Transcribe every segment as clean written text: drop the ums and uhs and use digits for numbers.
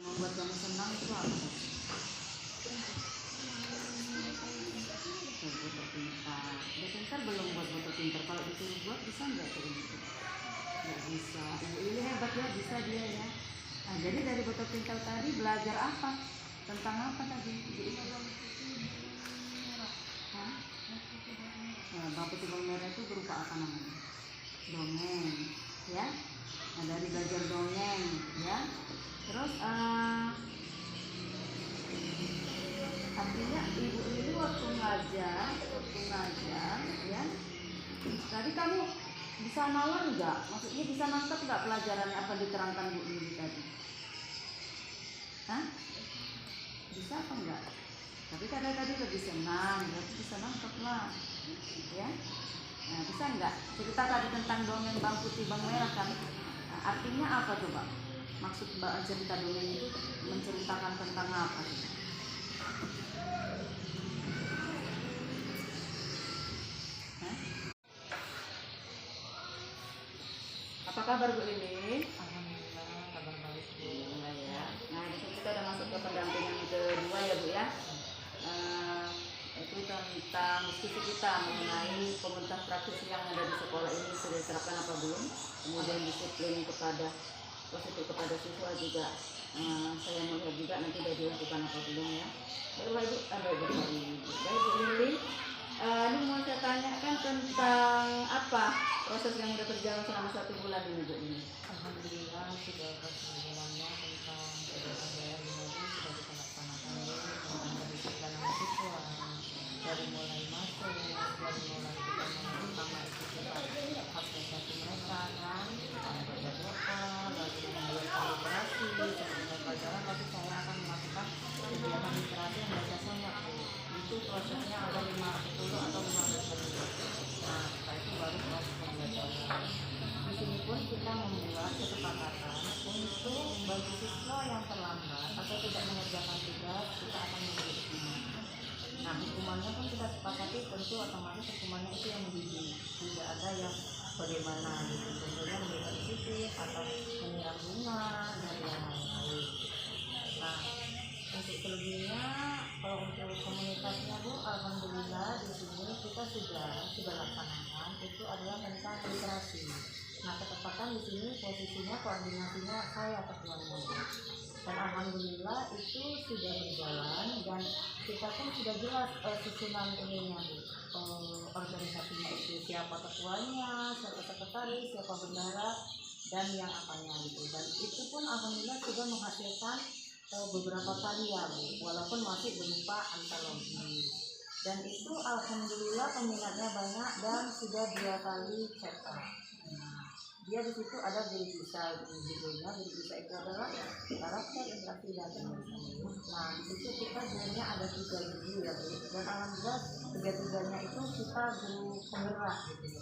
Membuat kamu senang itu apa? Buat pintar. Udah pintar belum buat pintar? Kalau disuruh buat bisa nggak tuh ini? Nggak bisa. Ibu ini hebat ya, bisa dia ya. Nah, jadi dari foto pintar tadi belajar apa? Tentang apa tadi? Hah? Nah, bang putih bang merah itu berupa apa namanya? Dongeng, ya. Nah, dari belajar dongeng, ya. Terus artinya ibu ini waktu ngajar, ya. Tadi kamu bisa nalar nggak? Maksudnya bisa nangkep nggak pelajarannya apa diterangkan Bu ini tadi? Hah? Bisa apa enggak? Tapi karena tadi lebih senang, berarti bisa nangkep lah, ya. Nah, bisa nggak cerita tadi tentang dongeng Bang Putih Bang Merah kan? Nah, artinya apa coba? Maksud cerita dongeng itu menceritakan tentang apa coba? Apa kabar Bu Lili? Alhamdulillah, kabar baik Bu. Ya. Nah, di sini kita udah masuk ke pendampingan kedua ya Bu ya. Itu tentang diskusi kita mengenai komunitas praktisi yang ada di sekolah ini sudah diterapkan apa belum. Kemudian disiplin kepada positif kepada siswa juga. Saya melihat juga nanti sudah dilakukan apa belum ya. Baik Bu, baik Bu Lili. Ini mau saya tanyakan tentang apa proses yang sudah berjalan selama 1 bulan ini Bu ini. Alhamdulillah sudah berjalannya tentang kegiatan ini sudah kita laksanakan tentang kedisiplinan siswa dari mulai masuk, dari mulai kita menutama itu kita apresiasi mereka kan, membaca doa, lalu membuat kalibrasi sebelum pelajaran, tapi saya akan melakukan kegiatan literasi yang baca sonyak Bu. Itu prosesnya ada 10 atau 15 menit. Nah, setelah itu baru proses pembelajaran. Di sini pun kita membuat kesepakatan untuk bagi siswa yang terlambat atau tidak mengerjakan tugas, kita akan memberi hukuman. Nah, hukumannya pun kita sepakati, tentu otomatis hukumannya itu yang mendidik, tidak ada yang bagaimana gitu, tentunya memberikan disiplin atau menyiram bunga dan yang lain-lain. Nah, untuk selebihnya, kalau untuk komunitasnya Bu, alhamdulillah di sini kita sudah laksanakan, itu adalah tentang literasi. Nah, ketepatan di sini posisinya koordinasinya saya ketuanya Bu. Dan alhamdulillah itu sudah berjalan dan kita pun sudah jelas susunan ininya Bu. Organisasi itu siapa ketuanya, siapa sekretaris, siapa bendara dan yang apanya gitu. Dan itu pun alhamdulillah sudah menghasilkan beberapa karya Bu, walaupun masih berupa antologi. Dan itu alhamdulillah peminatnya banyak dan sudah 2 kali cetak. Dia di situ ada guru bisa, judulnya guru bisa itu adalah karakter interaksi dan emosi. Nah, di situ kita judulnya ada 3 guru ya Bu, dan alhamdulillah 3-3-nya itu kita guru penggerak gitu.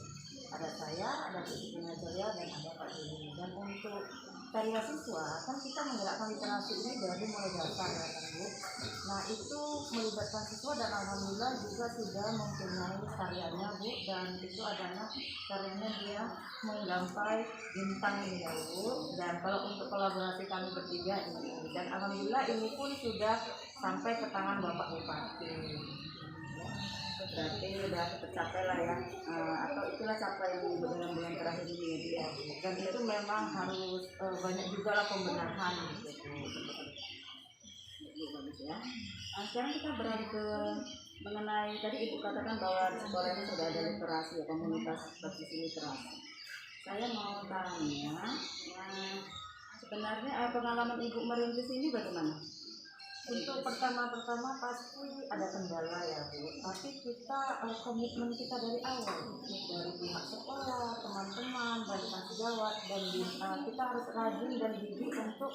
Ada saya, ada Bu Siti Jaya dan ada Pak Dini. Dan untuk karya siswa kan kita menggerakkan literasi ini dari mulai dasar ya kan Bu. Nah, itu melibatkan siswa dan alhamdulillah juga sudah mempunyai karyanya Bu, dan itu adalah karyanya dia menggampai bintang ini ya Bu. Dan kalau untuk kolaborasi kami bertiga ini, dan alhamdulillah ini pun sudah sampai ke tangan Bapak Bupati. Berarti udah tercapai lah ya, atau itulah capaian Ibu dalam bulan terakhir ini ya. Dan itu memang harus banyak juga lah pembenahan gitu. Bagus ya. Sekarang kita beralih ke mengenai tadi Ibu katakan bahwa di sekolah ini sudah ada literasi ya, komunitas praktisi literasi. Saya mau tanya, sebenarnya pengalaman Ibu merintis ini bagaimana? Untuk pertama-tama pasti ada kendala ya Bu, tapi kita komitmen kita dari awal, dari pihak sekolah, teman-teman, barisan sejawat, dan kita harus rajin dan gigih untuk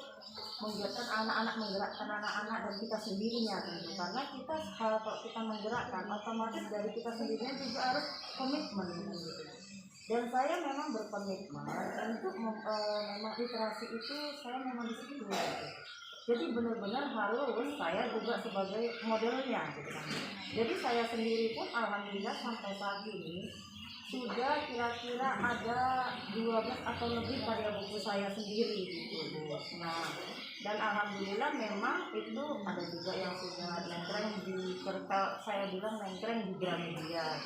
menggerakkan anak-anak, menggerakkan anak-anak dan kita sendirinya tentu. Karena kita kalau kita menggerakkan, otomatis dari kita sendirinya juga harus komitmen gitu. Dan saya memang berkomitmen untuk memang literasi itu saya memang di situ gitu. Jadi benar-benar harus saya juga sebagai modelnya gitu. Jadi saya sendiri pun alhamdulillah sampai saat ini sudah kira-kira ada 12 atau lebih karya buku saya sendiri gitu. Nah, Dan alhamdulillah memang itu ada juga yang sudah nengkreng di serta saya bilang nengkreng di Gramedia,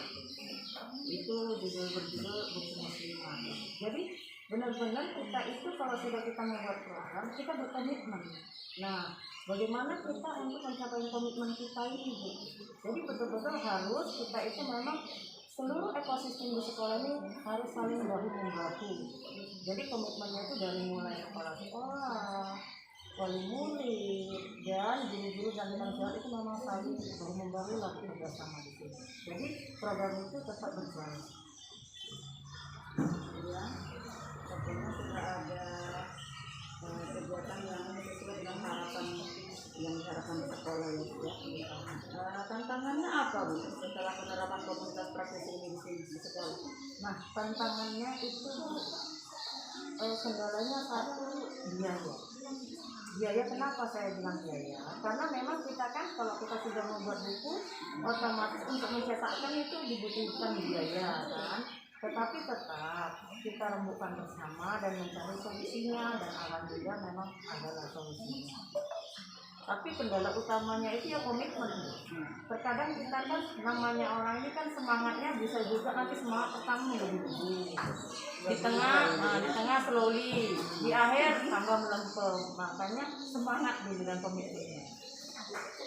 itu berjudul Buku Muslimah. Jadi benar-benar kita itu kalau sudah kita membuat program kita berkomitmen. Nah, bagaimana kita untuk mencapai komitmen kita ini, Bu? Jadi betul-betul harus kita itu memang seluruh ekosistem di sekolah ini harus saling bahu membahu. Jadi komitmennya itu dari mulai kepala sekolah, wali murid, dan guru-guru dan teman itu memang saling bahu membahu lah bersama di sini. Jadi program itu tetap berjalan. Ya, tentunya sudah ada kegiatan yang sesuai dengan harapan yang diharapkan di sekolah ya. Tantangannya apa, Bu, setelah penerapan komunitas praktis ini di sekolah? Nah, tantangannya itu kendalanya satu, biaya. Biaya, kenapa saya bilang biaya? Karena memang kita kan kalau kita sudah membuat buku, otomatis untuk mencetakkan itu dibutuhkan biaya kan. Tetapi tetap kita rembukan bersama dan mencari solusinya, dan alhamdulillah memang adalah solusinya. Tapi kendala utamanya itu ya komitmen. Terkadang kita kan namanya orang ini kan semangatnya bisa juga nanti semangat pertama menggebu-gebu. Di tengah slowly, di akhir tambah melempem. Makanya semangat dulu dan komitmennya.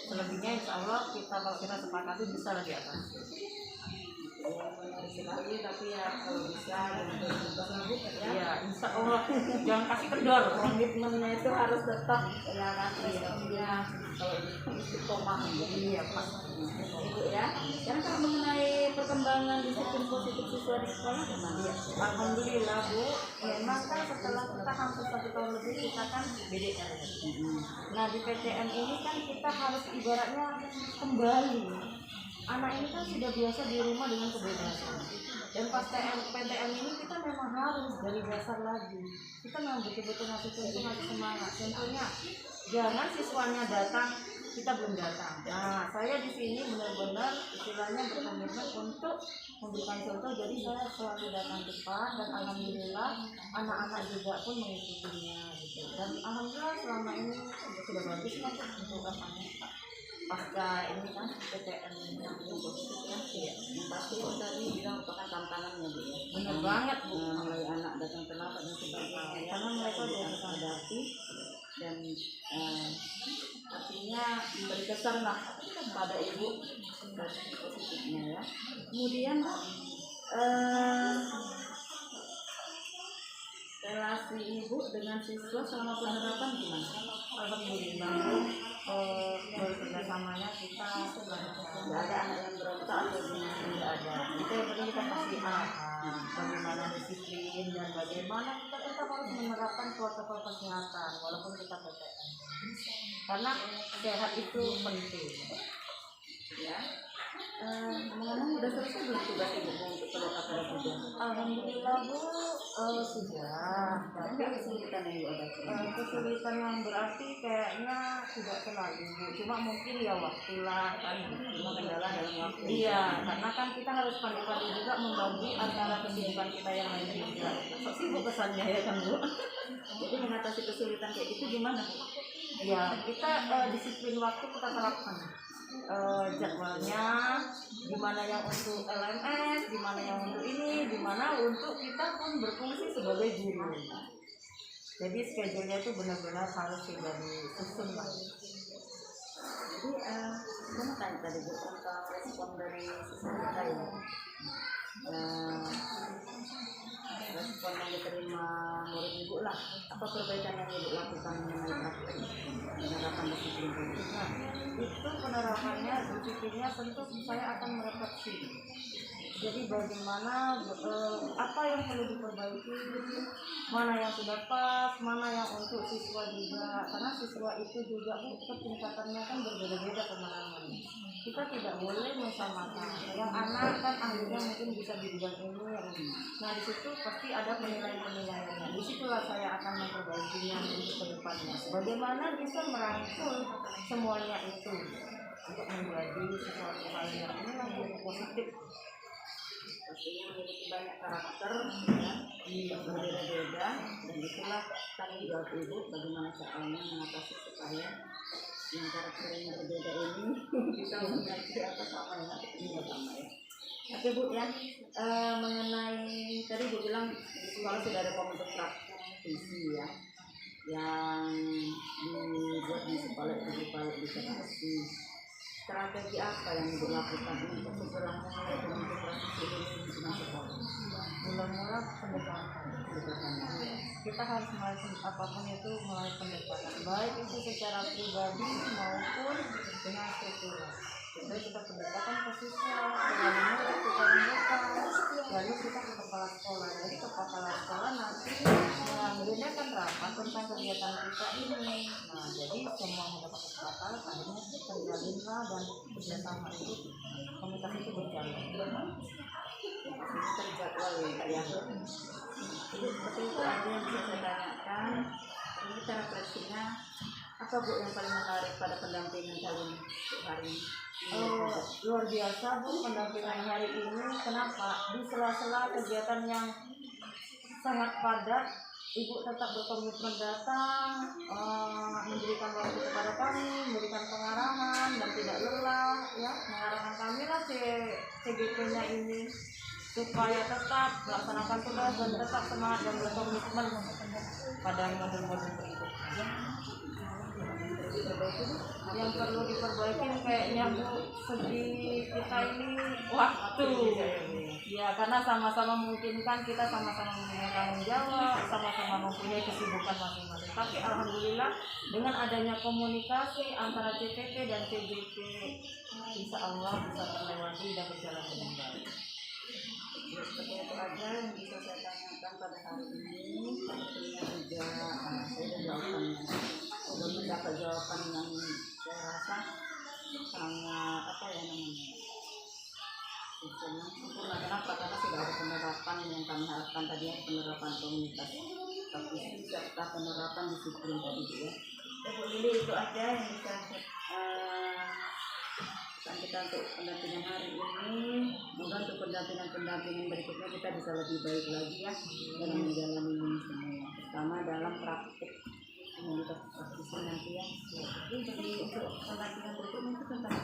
Selebihnya insya Allah kalau kita sepakati bisa lagi atas. Sekali, tapi ya kalau bisa ya insya Allah jangan kasih kendor. Komitmennya itu harus tetap ya kan, ya kalau istiqomah iya Pak. Ibu ya. Dan kalau mengenai perkembangan disiplin positif siswa di sekolah gimana? Ya, alhamdulillah Bu, memang kan setelah kita hampir 1 tahun lebih kita kan BDR. Nah di PTM ini kan kita harus ibaratnya kembali. Anak ini kan sudah biasa di rumah dengan kebebasan. Dan pas PTM ini kita memang harus dari dasar lagi. Kita memang betul-betul ngasih semangat. Contohnya, jangan siswanya datang, kita belum datang. Nah, saya di sini benar-benar istilahnya berkomitmen untuk memberikan contoh. Jadi saya selalu datang cepat dan alhamdulillah anak-anak juga pun mengikutinya. Gitu. Dan alhamdulillah selama ini sudah bagus lah untuk apanya. Pasca ini kan PTN yang positif kan, ya. Yang pasti itu tadi bilang merupakan tantangannya, Bu. Benar banget, Bu. Mulai anak datang terlambat dan sebagainya. Karena mereka sudah hadapi dan artinya berkesan lah pada Ibu dari positifnya ya. Kemudian relasi Ibu dengan siswa selama penerapan gimana? Alhamdulillah bekerjasamanya kita Tidak ada anak yang berontak atau gimana? tidak ada. Itu yang penting kita pasti bagaimana disiplin dan bagaimana kita tetap harus menerapkan protokol kesehatan walaupun kita PTM. Karena sehat itu penting. Ya. Ngomong udah selesai belum tugas Ibu untuk pada tugas? Alhamdulillah Bu, sudah. Tapi kesulitan yang Ibu ada? Kesulitan yang berarti kayaknya tidak terlalu Bu. Cuma mungkin ya waktulah kan. Cuma kendala dalam waktu. Iya, karena kan kita harus pandai-pandai juga membagi antara kesibukan kita yang lain juga. Sok sibuk kesannya ya kan Bu. Jadi mengatasi kesulitan kayak gitu gimana, Bu? Ya, kita disiplin waktu kita terapkan. Jadwalnya gimana yang untuk LMS, gimana yang untuk ini, gimana untuk kita pun berfungsi sebagai guru. Jadi schedule-nya itu benar-benar harus sudah disusun lah. Jadi saya mau tanya tadi Bu tentang respon dari siswa kita ya. Respon yang diterima murid Ibu lah, apa perbaikan yang Ibu lakukan mengenai praktik penerapan disiplin itu? Nah, itu penerapannya disiplinnya tentu saya akan merefleksi. Jadi bagaimana apa yang perlu diperbaiki, mana yang sudah pas, mana yang untuk siswa juga, karena siswa itu juga ketingkatannya kan berbeda-beda pemahamannya. Kita tidak boleh mensamakan. Yang anak kan ahlinya mungkin bisa di bidang ini. Nah di situ pasti ada penilaian-penilaiannya. Disitulah saya akan memperbaikinya untuk kedepannya. Bagaimana bisa merangkul semuanya itu untuk menjadi sesuatu hal yang positif. Pastinya memiliki banyak karakter ya. berbeda-beda, dan itulah tanggung jawab ibu bagaimana caranya mengatasi supaya yang karakter yang berbeda ini bisa mengerti apa sama ya, sama ya. Oke Bu ya, mengenai tadi Bu bilang di sekolah sudah ada komputer praktisi ya, yang dibuat di sekolah itu supaya bisa kasih strategi apa yang Ibu lakukan untuk setelah mulai komputer praktisi ini di sekolah? Mula-mula pendekatan. Kita harus mulai apapun itu mulai pendekatan, baik itu secara pribadi maupun dengan struktural. Jadi kita pendekatan ke siswa, lalu kita mereka, lalu kita ke kepala sekolah. Jadi kepala sekolah nanti mengadakan rapat tentang kegiatan kita ini. Nah, jadi semua mendapat kesempatan, akhirnya terjalinlah dan bersama itu komunikasi itu berjalan. Terjadwal ya Kak ya. Jadi seperti itu aja yang bisa saya tanyakan. Ini kita refleksinya apa Bu yang paling menarik pada pendampingan kalian hari ini? Luar biasa Bu pendampingan hari ini. Kenapa? Di sela-sela kegiatan yang sangat padat, Ibu tetap berkomitmen datang, memberikan waktu kepada kami, memberikan pengarahan dan tidak lelah, ya mengarahkan kami lah CGP-nya ini supaya tetap melaksanakan tugas dan tetap semangat dan berkomitmen pada modul-modul berikutnya. Yang perlu diperbaiki kayaknya Bu, segi kita ini waktu ya, karena sama-sama memungkinkan, kita sama-sama mempunyai tanggung jawab, sama-sama mempunyai kesibukan masing-masing. Tapi alhamdulillah dengan adanya komunikasi antara CPP dan CGP, insya Allah bisa terlewati dan berjalan dengan baik. Seperti itu aja yang bisa saya tanyakan pada hari ini. Sepertinya juga saya ada jawabannya, sudah mendapat jawaban yang saya rasa sangat apa ya namanya sempurna. Kenapa? Karena sudah ada penerapan yang kami harapkan tadi, penerapan komunitas tapi serta penerapan disiplin tadi ya. Bu Lili, itu aja yang bisa kita untuk pendampingan hari ini. Semoga untuk pendampingan berikutnya kita bisa lebih baik lagi ya dalam menjalani ini semua, terutama dalam praktik komunitas praktisi nanti ya. Jadi untuk pendampingan berikutnya itu tentang